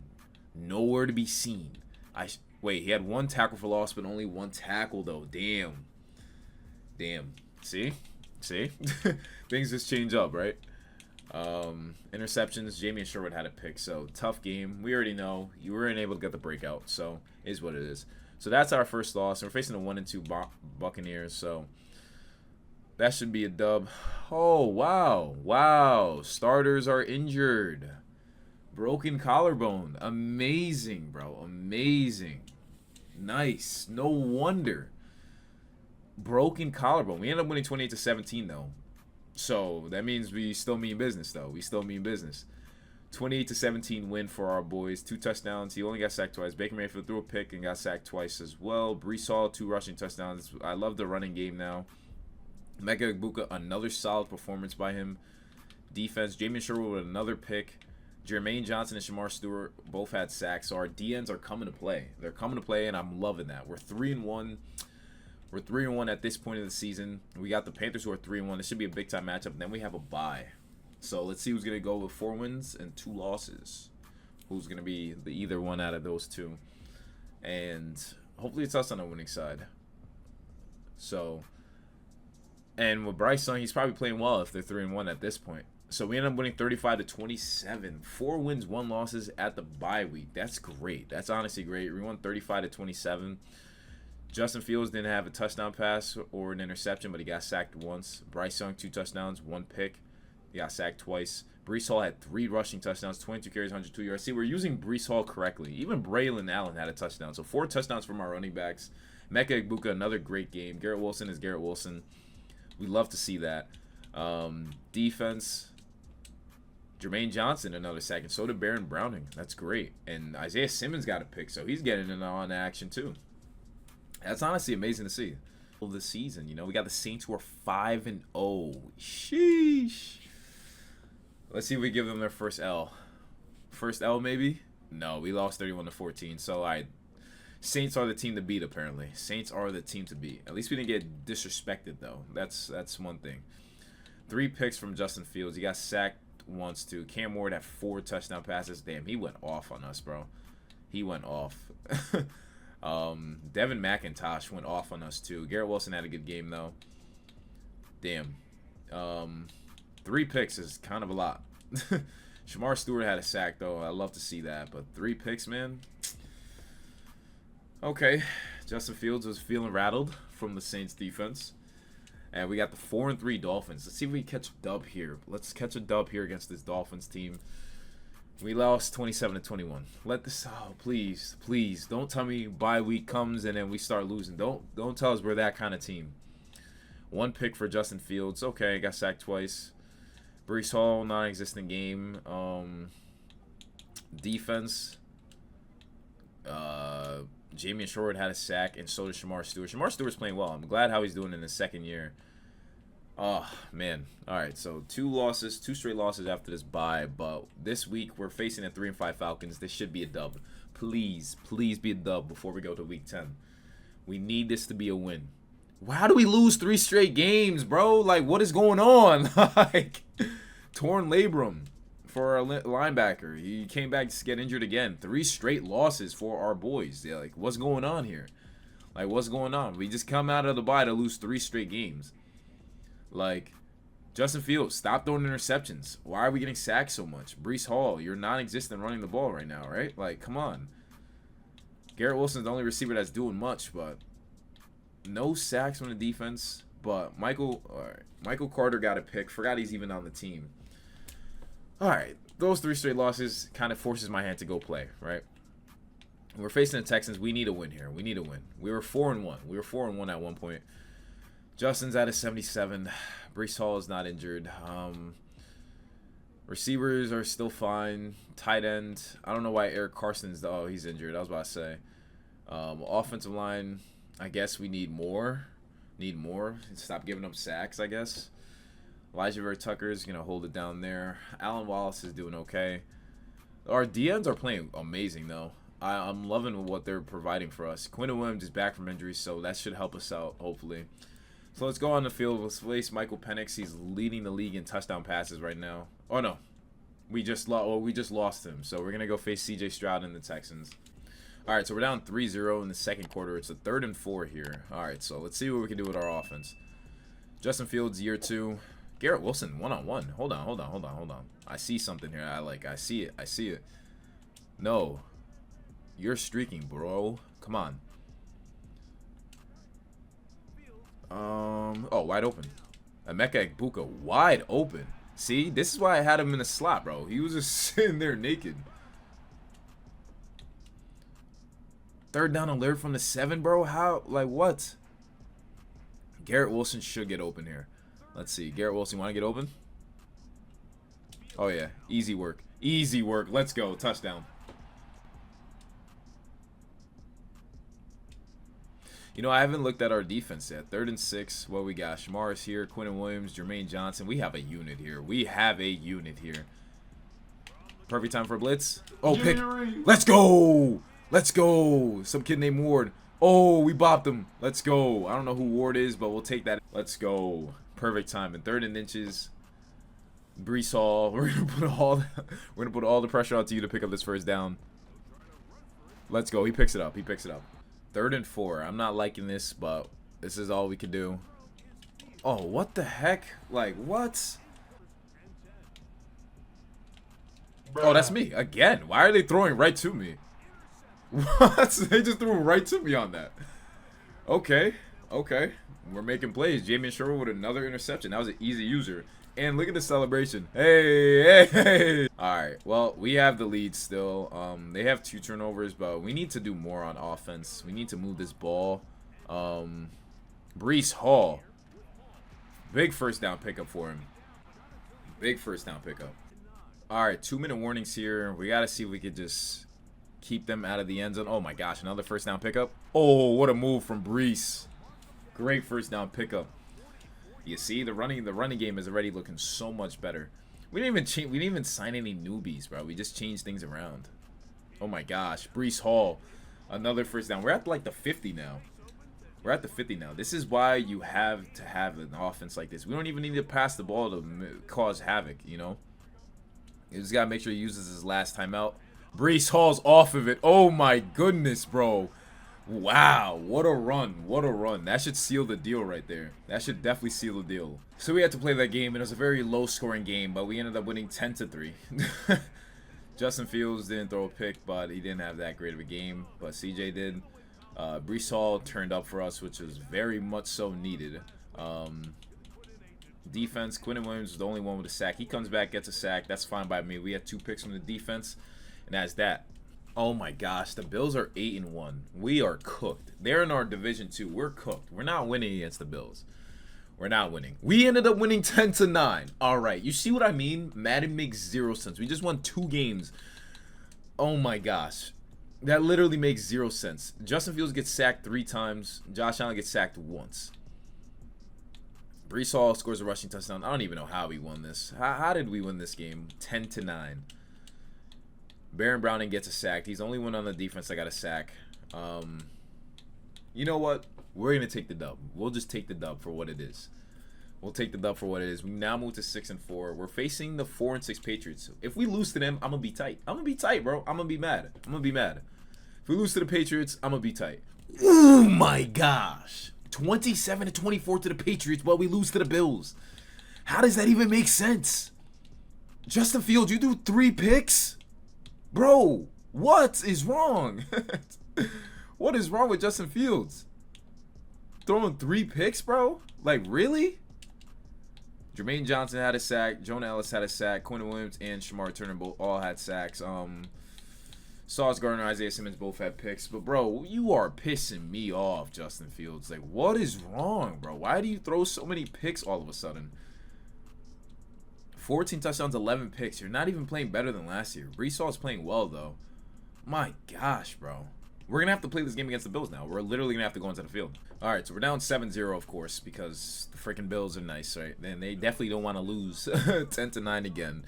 nowhere to be seen. Wait, he had 1 tackle for loss, but only 1 tackle though. Damn. See? Things just change up, right? Interceptions. Jamie and Sherwood had a pick. So tough game. We already know you weren't able to get the breakout. So is what it is. So that's our first loss. We're facing the 1-2 Buccaneers, so that should be a dub. Oh, wow. Starters are injured. Broken collarbone. Amazing, bro. Amazing. Nice. No wonder. Broken collarbone. We ended up winning 28-17, though. So that means we still mean business, though. 28-17 win for our boys. 2 touchdowns. He only got sacked twice. Baker Mayfield threw a pick and got sacked twice as well. Breece Hall, 2 rushing touchdowns. I love the running game now. Mecca Egbuka, another solid performance by him. Defense, Jamin Sherwood with another pick. Jermaine Johnson and Shamar Stewart both had sacks. So our DNs are coming to play. They're coming to play, and I'm loving that. We're 3-1. We're 3-1 at this point of the season. We got the Panthers who are 3-1. This should be a big-time matchup. And then we have a bye. So let's see who's going to go with 4 wins and 2 losses. Who's going to be the either one out of those 2. And hopefully it's us on the winning side. So, and with Bryce Young, he's probably playing well if they're 3-1 at this point. So we end up winning 35-27. 4 wins, 1 losses at the bye week. That's great. That's honestly great. We won 35-27. Justin Fields didn't have a touchdown pass or an interception, but he got sacked once. Bryce Young, 2 touchdowns, 1 pick. He got sacked twice. Breece Hall had 3 rushing touchdowns, 22 carries, 102 yards. See, we're using Breece Hall correctly. Even Braylon Allen had a touchdown. So 4 touchdowns from our running backs. Mecca Egbuka, another great game. Garrett Wilson is Garrett Wilson. We love to see that. Defense, Jermaine Johnson, another sack. And so did Baron Browning. That's great. And Isaiah Simmons got a pick, so he's getting in on action too. That's honestly amazing to see. This season, we got the Saints who are 5-0. Sheesh. Let's see if we give them their first L. First L, maybe? No, we lost 31-14. So, all right. Saints are the team to beat, apparently. Saints are the team to beat. At least we didn't get disrespected, though. That's one thing. 3 picks from Justin Fields. He got sacked once, too. Cam Ward had 4 touchdown passes. Damn, he went off on us, bro. He went off. Devin McIntosh went off on us, too. Garrett Wilson had a good game, though. Damn. 3 picks is kind of a lot. Shamar Stewart had a sack, though. I love to see that. But 3 picks, man. Okay. Justin Fields was feeling rattled from the Saints defense. And we got the 4-3 Dolphins. Let's see if we catch a dub here. Let's catch a dub here against this Dolphins team. We lost 27-21. Let this, oh, please, please. Don't tell me bye week comes and then we start losing. Don't tell us we're that kind of team. 1 pick for Justin Fields. Okay, got sacked twice. Breece Hall, non-existent game. Defense. Jamie Short had a sack, and so did Shamar Stewart. Shamar Stewart's playing well. I'm glad how he's doing in his second year. Oh, man. All right, so 2 losses, 2 straight losses after this bye. But this week, we're facing the 3-5 Falcons. This should be a dub. Please, please be a dub before we go to week 10. We need this to be a win. How do we lose 3 straight games, bro? Like, what is going on? Like, torn labrum for our linebacker. He came back to get injured again. 3 straight losses for our boys. They're like, what's going on here? Like, what's going on? We just come out of the bye to lose 3 straight games. Like, Justin Fields, stop throwing interceptions. Why are we getting sacked so much? Breece Hall, you're non-existent running the ball right now, right? Like, come on. Garrett Wilson's the only receiver that's doing much, but no sacks from the defense. But Michael Carter got a pick. Forgot he's even on the team. All right, those 3 straight losses kind of forces my hand to go play, right? We're facing the Texans. We need a win here. We need a win. We were 4-1. We were 4-1 at one point. Justin's at a 77. Breece Hall is not injured. Receivers are still fine. Tight end. I don't know why Eric Carson's. Oh, he's injured. I was about to say. Offensive line. I guess we need more. Need more. Stop giving up sacks, I guess. Elijah Vera Tucker is going to hold it down there. Alan Wallace is doing okay. Our DNs are playing amazing, though. I'm loving what they're providing for us. Quinton Williams is back from injury, so that should help us out, hopefully. So let's go on the field. Let's face Michael Penix. He's leading the league in touchdown passes right now. Oh, no. We just lost him. So we're going to go face C.J. Stroud and the Texans. All right, so we're down 3-0 in the second quarter. It's a 3rd and 4 here. All right, so let's see what we can do with our offense. Justin Fields, year 2. Garrett Wilson, one-on-one. Hold on. I see something here. I see it. No. You're streaking, bro. Come on. Oh, wide open. Emeka Egbuka, wide open. See, this is why I had him in the slot, bro. He was just sitting there naked. 3rd down alert from the 7, bro. How? Like, what? Garrett Wilson should get open here. Let's see. Garrett Wilson, want to get open? Oh, yeah. Easy work. Easy work. Let's go. Touchdown. You know, I haven't looked at our defense yet. 3rd and 6. What we got? Shamar is here. Quinton Williams, Jermaine Johnson. We have a unit here. Perfect time for a blitz. Oh, pick. Let's go. Let's go. Some kid named Ward. Oh, we bopped him. Let's go. I don't know who Ward is, but we'll take that. Let's go. Perfect time. And 3rd and inches. Breece Hall. We're gonna put all the pressure onto you to pick up this 1st down. Let's go. He picks it up. 3rd and 4. I'm not liking this, but this is all we can do. Oh, what the heck? Like, what? Oh, that's me. Again. Why are they throwing right to me? What? They just threw right to me on that. Okay. We're making plays. Jamie Sherwood with another interception. That was an easy user. And look at the celebration. Hey. All right. Well, we have the lead still. They have 2 turnovers, but we need to do more on offense. We need to move this ball. Breece Hall. Big 1st down pickup for him. All right. 2-minute warnings here. We got to see if we could just keep them out of the end zone. Oh, my gosh. Another 1st down pickup. Oh, what a move from Breece. Great 1st down pickup. You see, the running game is already looking so much better. We didn't even sign any newbies, bro. We just changed things around. Oh my gosh, Breece Hall, another 1st down. We're at like the 50 now. This is why you have to have an offense like this. We don't even need to pass the ball to cause havoc, you know. You just gotta make sure he uses his last time out. Breece Hall's off of it. Oh my goodness, bro. Wow, what a run. What a run. That should seal the deal right there. That should definitely seal the deal. So we had to play that game, and it was a very low-scoring game, but we ended up winning 10-3. Justin Fields didn't throw a pick, but he didn't have that great of a game, but CJ did. Breece Hall turned up for us, which was very much so needed. Defense, Quinton Williams was the only one with a sack. He comes back, gets a sack. That's fine by me. We had 2 picks from the defense, and that's that. Oh my gosh, the Bills are 8-1. We are cooked. They're in our division too. We're cooked. We're not winning against the Bills. We're not winning. We ended up winning 10-9. All right, you see what I mean? Madden makes 0 sense. We just won 2 games. Oh my gosh, that literally makes 0 sense. Justin Fields gets sacked 3 times. Josh Allen gets sacked once. Breece Hall scores a rushing touchdown. I don't even know how we won this. How did we win this game? 10-9. Baron Browning gets a sack. He's the only one on the defense that got a sack. You know what? We're going to take the dub. We'll just take the dub for what it is. We'll take the dub for what it is. We now move to 6-4. We're facing the 4-6 Patriots. If we lose to them, I'm going to be tight. I'm going to be tight, bro. I'm going to be mad. I'm going to be mad. If we lose to the Patriots, I'm going to be tight. Oh, my gosh. 27-24 to the Patriots while we lose to the Bills. How does that even make sense? Justin Fields, you do 3 picks? Bro, what is wrong? What is wrong with Justin Fields? Throwing 3 picks, bro? Like, really? Jermaine Johnson had a sack. Jonah Ellis had a sack. Quinton Williams and Shamar Turner both all had sacks. Sauce Gardner, Isaiah Simmons both had picks. But, bro, you are pissing me off, Justin Fields. Like, what is wrong, bro? Why do you throw so many picks all of a sudden? 14 touchdowns, 11 picks. You're not even playing better than last year. Breece Hall is playing well, though. My gosh, bro. We're going to have to play this game against the Bills now. We're literally going to have to go into the field. All right, so we're down 7-0, of course, because the freaking Bills are nice, right? And they definitely don't want to lose 10-9 again.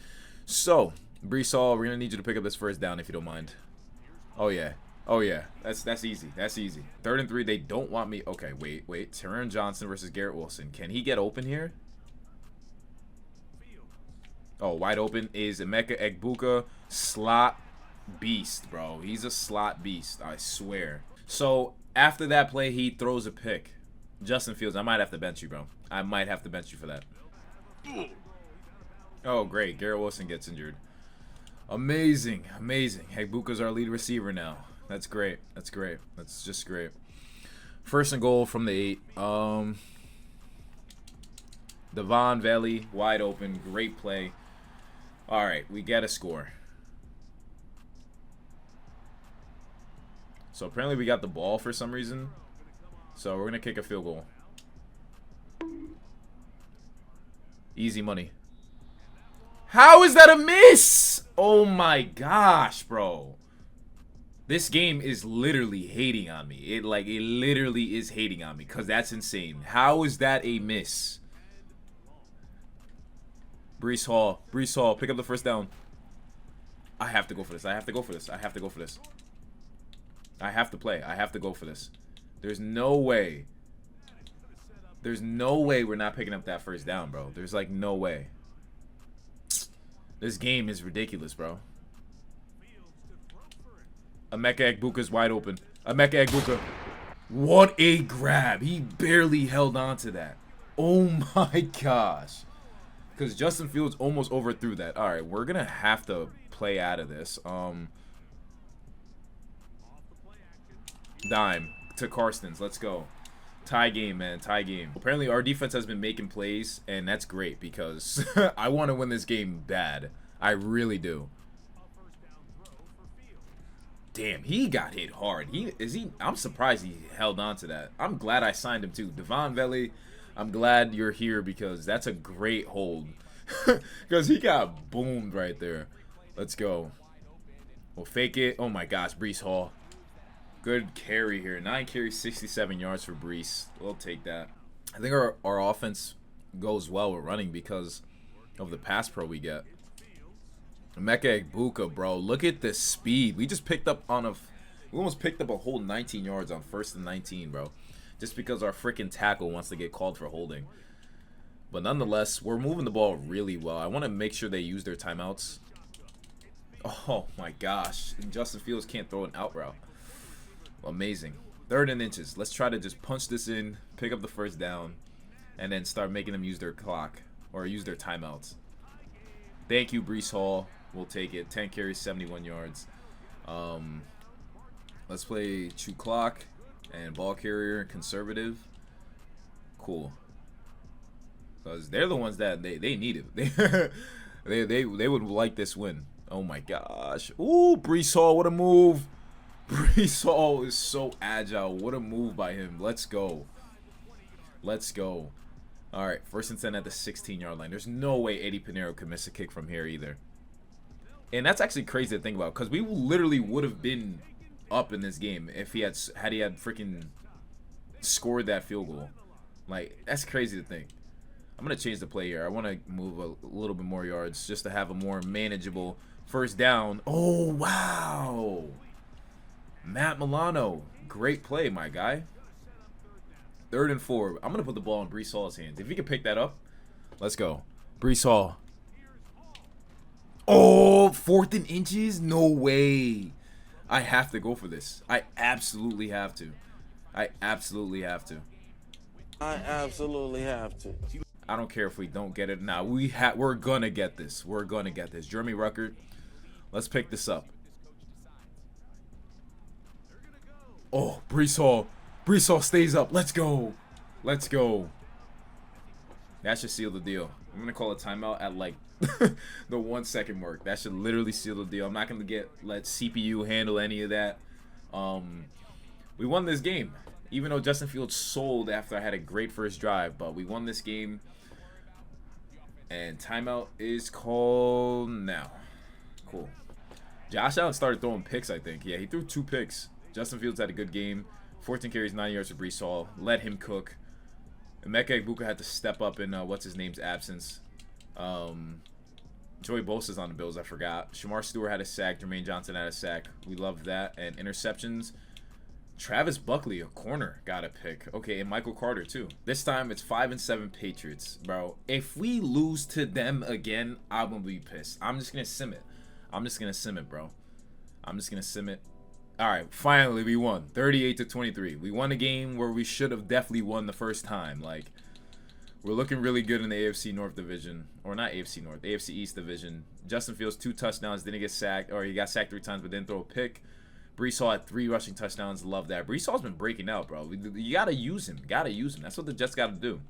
So, Breece Hall, we're going to need you to pick up this first down if you don't mind. Oh, yeah. Oh, yeah. That's easy. That's easy. 3rd and 3, they don't want me. Okay, wait. Taron Johnson versus Garrett Wilson. Can he get open here? Oh, wide open is Emeka Egbuka. Slot beast, bro. He's a slot beast, I swear. So, after that play, he throws a pick. Justin Fields, I might have to bench you, bro. I might have to bench you for that. Oh, great. Garrett Wilson gets injured. Amazing. Amazing. Egbuka's our lead receiver now. That's great. That's great. That's just great. 1st and goal from the 8. Devon Valley, wide open. Great play. All right, we got a score. So apparently we got the ball for some reason. So we're going to kick a field goal. Easy money. How is that a miss? Oh my gosh, bro. This game is literally hating on me. It literally is hating on me because that's insane. How is that a miss? Breece Hall, pick up the first down. I have to go for this. I have to go for this. I have to go for this. I have to play. I have to go for this. There's no way. There's no way we're not picking up that first down, bro. There's like no way. This game is ridiculous, bro. Emeka Egbuka's wide open. Emeka Egbuka. What a grab. He barely held on to that. Oh my gosh. Because Justin Fields almost overthrew that. All right, we're going to have to play out of this. Dime to Karstens. Let's go. Tie game, man. Tie game. Apparently, our defense has been making plays, and that's great because I want to win this game bad. I really do. Damn, he got hit hard. I'm surprised he held on to that. I'm glad I signed him, too. Devon Valley, I'm glad you're here because that's a great hold. Because he got boomed right there. Let's go. We'll fake it. Oh, my gosh. Breece Hall. Good carry here. 9 carries, 67 yards for Breece. We'll take that. I think our offense goes well with running because of the pass pro we get. Emeka Egbuka, bro. Look at the speed. We just picked up on we almost picked up a whole 19 yards on 1st and 19, bro. Just because our freaking tackle wants to get called for holding. But nonetheless, we're moving the ball really well. I want to make sure they use their timeouts. Oh, my gosh. Justin Fields can't throw an out route. Amazing. 3rd and inches. Let's try to just punch this in, pick up the first down, and then start making them use their clock or use their timeouts. Thank you, Breece Hall. We'll take it. 10 carries, 71 yards. Let's play chew clock and ball carrier conservative. Cool. Because they're the ones that they need it. They would like this win. Oh my gosh. Ooh, Breece Hall, what a move. Breece Hall is so agile. What a move by him. Let's go. Let's go. All right, 1st and 10 at the 16-yard line. There's no way Eddie Pinheiro could miss a kick from here either. And that's actually crazy to think about, because we literally would have been up in this game if he had freaking scored that field goal. Like, that's crazy to think. I'm going to change the play here. I want to move a little bit more yards just to have a more manageable first down. Oh, wow. Matt Milano. Great play, my guy. 3rd and 4. I'm going to put the ball in Breece Hall's hands. If he can pick that up, let's go. Breece Hall. Oh, 4th and inches? No way. I have to go for this. I absolutely have to. I absolutely have to. I absolutely have to. I don't care if we don't get it now. We're going to get this. We're going to get this. Jeremy Ruckert, let's pick this up. Oh, Breece Hall. Breece Hall stays up. Let's go. Let's go. That should seal the deal. I'm going to call a timeout at like the 1 second mark. That should literally seal the deal. I'm not going to let CPU handle any of that. We won this game. Even though Justin Fields sold after I had a great first drive. But we won this game. And timeout is called now. Cool. Josh Allen started throwing picks, I think. Yeah, he threw 2 picks. Justin Fields had a good game. 14 carries, 9 yards for Breece Hall. Let him cook. Emeka Egbuka had to step up in what's-his-name's absence. Joey Bosa's on the Bills, I forgot. Shamar Stewart had a sack. Jermaine Johnson had a sack. We loved that. And interceptions. Travis Buckley, a corner, got a pick. Okay, and Michael Carter, too. This time, it's 5-7 Patriots, bro. If we lose to them again, I'm going to be pissed. I'm just going to sim it. I'm just going to sim it, bro. I'm just going to sim it. All right, finally, we won. 38-23. We won a game where we should have definitely won the first time. Like, we're looking really good in the AFC North division. Or not AFC North, AFC East division. Justin Fields, 2 touchdowns, didn't get sacked. Or he got sacked 3 times, but didn't throw a pick. Breece Hall had 3 rushing touchdowns. Love that. Breece Hall's been breaking out, bro. You got to use him. Got to use him. That's what the Jets got to do.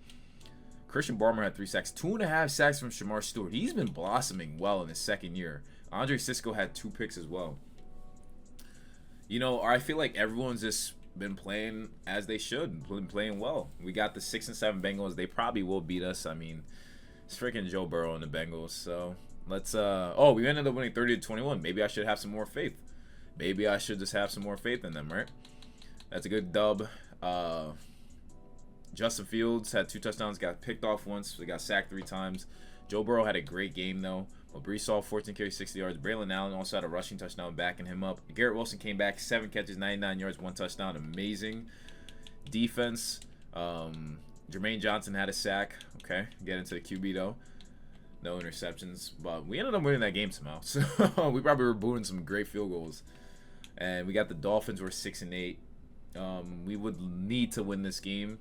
Christian Barmore had 3 sacks. 2.5 sacks from Shamar Stewart. He's been blossoming well in his second year. Andre Sisco had 2 picks as well. You know, I feel like everyone's just been playing as they should, been playing well. We got the 6-7 Bengals. They probably will beat us. I mean, it's freaking Joe Burrow and the Bengals. So let's. Oh, we ended up winning 30-21. Maybe I should have some more faith. Maybe I should just have some more faith in them, right? That's a good dub. Justin Fields had 2 touchdowns, got picked off once. They got sacked 3 times. Joe Burrow had a great game though. Well, Breece Hall, 14 carries, 60 yards. Braylon Allen also had a rushing touchdown backing him up. Garrett Wilson came back, 7 catches, 99 yards, 1 touchdown. Amazing defense. Jermaine Johnson had a sack. Okay, get into the QB though. No interceptions, but we ended up winning that game somehow. So we probably were booting some great field goals. And we got the Dolphins, we're 6-8. We would need to win this game.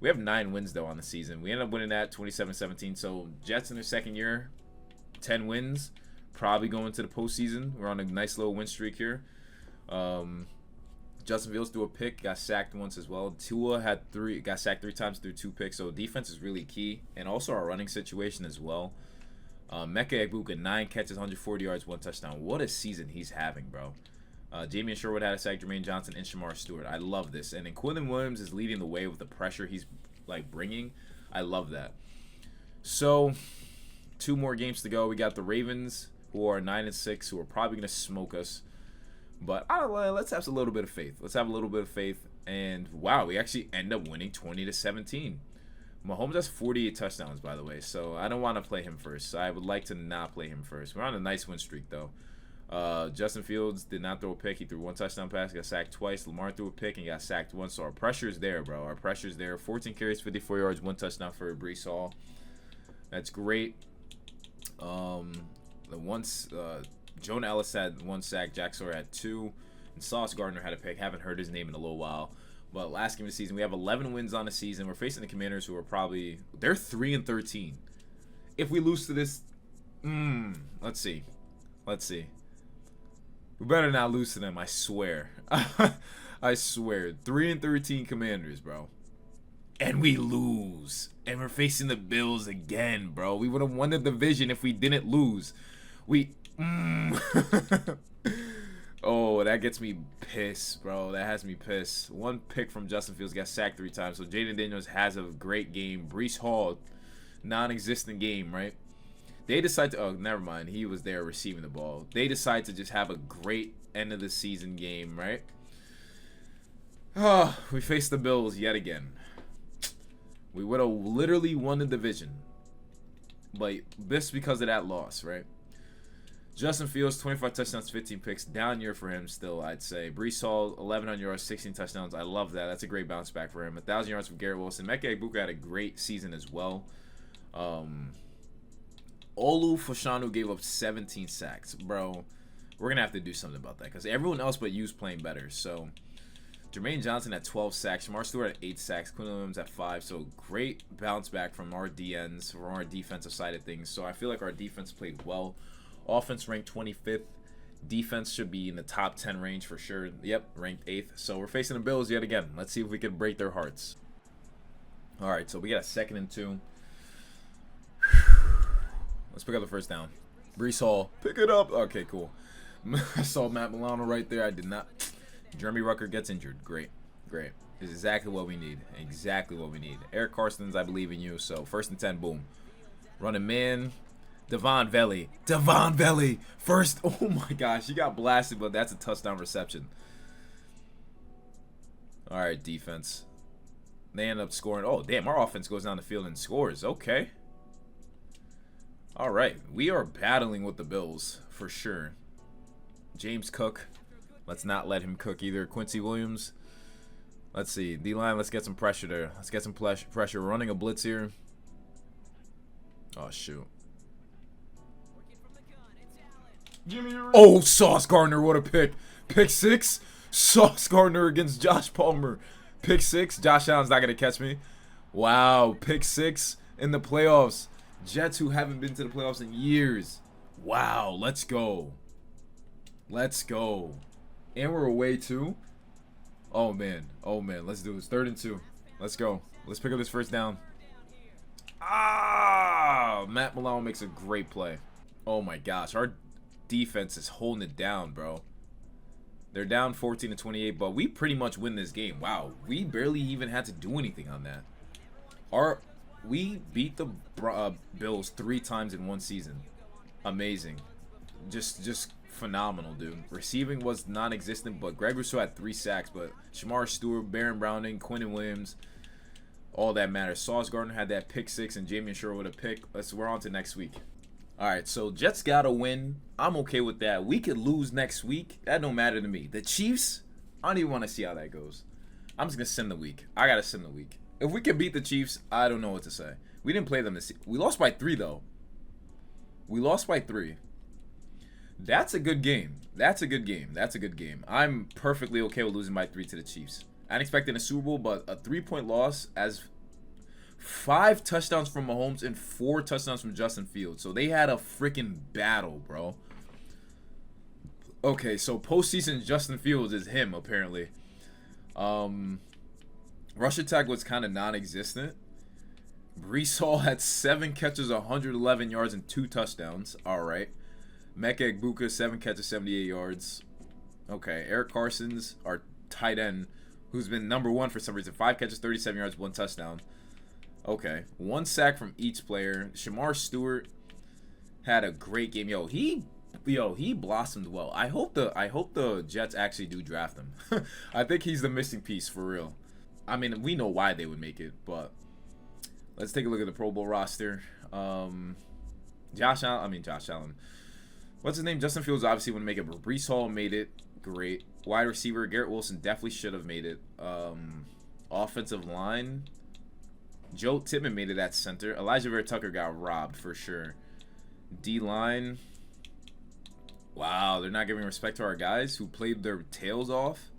We have 9 wins though on the season. We ended up winning that 27-17. So Jets in their second year, 10 wins, probably going to the postseason. We're on a nice little win streak here. Justin Fields threw a pick, got sacked once as well. Tua got sacked 3 times through 2 picks. So defense is really key, and also our running situation as well. Emeka Egbuka, 9 catches, 140 yards, 1 touchdown. What a season he's having, bro. Jamian Sherwood had a sack, Jermaine Johnson, and Shamar Stewart. I love this. And then Quinlan Williams is leading the way with the pressure he's like bringing. I love that. So 2 more games to go. We got the Ravens, who are 9-6, who are probably going to smoke us. But let's have a little bit of faith. Let's have a little bit of faith. And wow, we actually end up winning 20-17. Mahomes has 48 touchdowns, by the way. So I don't want to play him first. I would like to not play him first. We're on a nice win streak, though. Justin Fields did not throw a pick. He threw 1 touchdown pass, got sacked twice. Lamar threw a pick and got sacked once. So our pressure's there, bro. Our pressure's there. 14 carries, 54 yards, 1 touchdown for Breece Hall. That's great. Jonah Ellis had 1 sack. Jack Sawyer had 2. And Sauce Gardner had a pick. Haven't heard his name in a little while. But last game of the season, we have 11 wins on the season. We're facing the Commanders, who are probably, they're 3-13. If we lose to this, let's see. We better not lose to them, I swear. I swear. 3-13 Commanders, bro. And we lose. And we're facing the Bills again, bro. We would have won the division if we didn't lose. Oh, that gets me pissed, bro. That has me pissed. One pick from Justin Fields, got sacked 3 times. So Jaden Daniels has a great game. Breece Hall, non-existent game, right? They decide to, oh, never mind. He was there receiving the ball. They decide to just have a great end of the season game, right? Oh, we face the Bills yet again. We would have literally won the division. But this because of that loss, right? Justin Fields, 25 touchdowns, 15 picks. Down year for him still, I'd say. Breece Hall, 1,100 yards, 16 touchdowns. I love that. That's a great bounce back for him. 1,000 yards from Garrett Wilson. Meke Ibuka had a great season as well. Olu Foshanu gave up 17 sacks. Bro, we're going to have to do something about that because everyone else but you's playing better. So, Jermaine Johnson at 12 sacks. Shamar Stewart at 8 sacks. Quinn Williams at 5. So, great bounce back from our DNs, from our defensive side of things. So, I feel like our defense played well. Offense ranked 25th. Defense should be in the top 10 range for sure. Yep, ranked 8th. So, we're facing the Bills yet again. Let's see if we can break their hearts. All right, so we got a 2nd and 2. Let's pick up the first down. Breece Hall, pick it up. Okay, cool. I saw Matt Milano right there. I did not. Jeremy Rucker gets injured. Great. This is exactly what we need. Eric Carson's, I believe in you. So, 1st and 10, boom. Running man. Devon Valley. First. Oh, my gosh. He got blasted, but that's a touchdown reception. All right, defense. They end up scoring. Oh, damn. Our offense goes down the field and scores. Okay. All right, we are battling with the Bills for sure. James Cook, let's not let him cook either. Quincy Williams, let's see. D-line, let's get some pressure there. Let's get some pressure. We're running a blitz here. Oh, shoot. Oh, Sauce Gardner, what a pick. Pick 6. Sauce Gardner against Josh Palmer. Pick 6. Josh Allen's not going to catch me. Wow, pick 6 in the playoffs. Jets who haven't been to the playoffs in years. Wow, let's go. And we're away too. Oh man, let's do this. 3rd and 2. Let's go. Let's pick up this first down. Matt Milano makes a great play. Oh my gosh, our defense is holding it down, bro. They're down 14-28, but we pretty much win this game. Wow, we barely even had to do anything on that. We beat the Bills 3 times in one season. Amazing. Just phenomenal, dude. Receiving was non-existent, but Greg Rousseau had 3 sacks. But Shamar Stewart, Baron Browning, Quinnen Williams, all that matters. Sauce Gardner had that pick 6, and Jamie Shore with a pick. We're on to next week. All right, so Jets got to win. I'm okay with that. We could lose next week. That don't matter to me. The Chiefs, I don't even want to see how that goes. I'm just going to send the week. I got to send the week. If we can beat the Chiefs, I don't know what to say. We didn't play them this season. We lost by 3, though. That's a good game. That's a good game. I'm perfectly okay with losing by 3 to the Chiefs. I didn't expect in a Super Bowl, but a 3-point loss as 5 touchdowns from Mahomes and 4 touchdowns from Justin Fields. So they had a freaking battle, bro. Okay, so postseason Justin Fields is him, apparently. Rush attack was kind of non-existent. Breece Hall had 7 catches, 111 yards, and 2 touchdowns. All right. Meke Ibuka, 7 catches, 78 yards. Okay. Eric Carson's our tight end, who's been number 1 for some reason. 5 catches, 37 yards, 1 touchdown. Okay. 1 sack from each player. Shamar Stewart had a great game. He blossomed well. I hope the Jets actually do draft him. I think he's the missing piece for real. I mean, we know why they would make it, but let's take a look at the Pro Bowl roster. Josh Allen. What's his name? Justin Fields obviously wouldn't make it, but Breece Hall made it. Great. Wide receiver, Garrett Wilson definitely should have made it. Offensive line, Joe Tippmann made it at center. Elijah Vera Tucker got robbed for sure. D-line. Wow, they're not giving respect to our guys who played their tails off.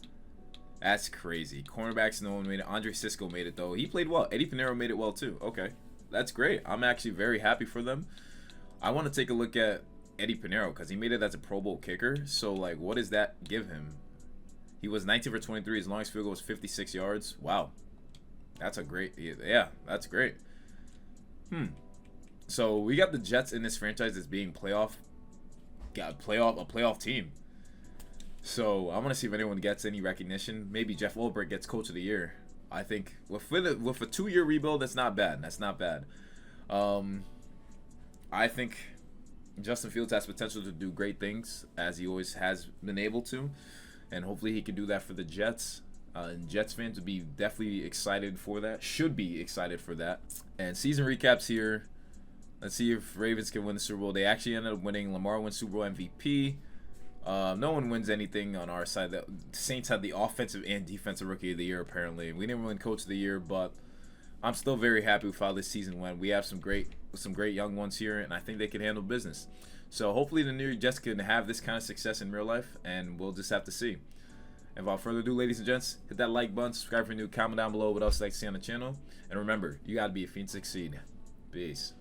That's crazy. Cornerbacks, no one made it. Andre Cisco made it, though. He played well. Eddie Pinheiro made it well, too. Okay. That's great. I'm actually very happy for them. I want to take a look at Eddie Pinheiro because he made it as a Pro Bowl kicker. So, like, what does that give him? He was 19 for 23. His longest field goal was 56 yards. Wow. That's a great... Yeah, that's great. So, we got the Jets in this franchise as being a playoff team. So, I want to see if anyone gets any recognition. Maybe Jeff Wilbert gets Coach of the Year. I think with a 2-year rebuild, that's not bad. That's not bad. I think Justin Fields has potential to do great things, as he always has been able to. And hopefully he can do that for the Jets. And Jets fans would be definitely excited for that. Should be excited for that. And season recaps here. Let's see if Ravens can win the Super Bowl. They actually ended up winning. Lamar wins Super Bowl MVP. No one wins anything on our side. The Saints had the offensive and defensive rookie of the year, apparently. We didn't win coach of the year, but I'm still very happy with how this season went. We have some great young ones here, and I think they can handle business. So hopefully the New York Jets can have this kind of success in real life, and we'll just have to see. And without further ado, ladies and gents, hit that like button, subscribe if you're new, comment down below what else you'd like to see on the channel. And remember, you got to be a fiend to succeed. Peace.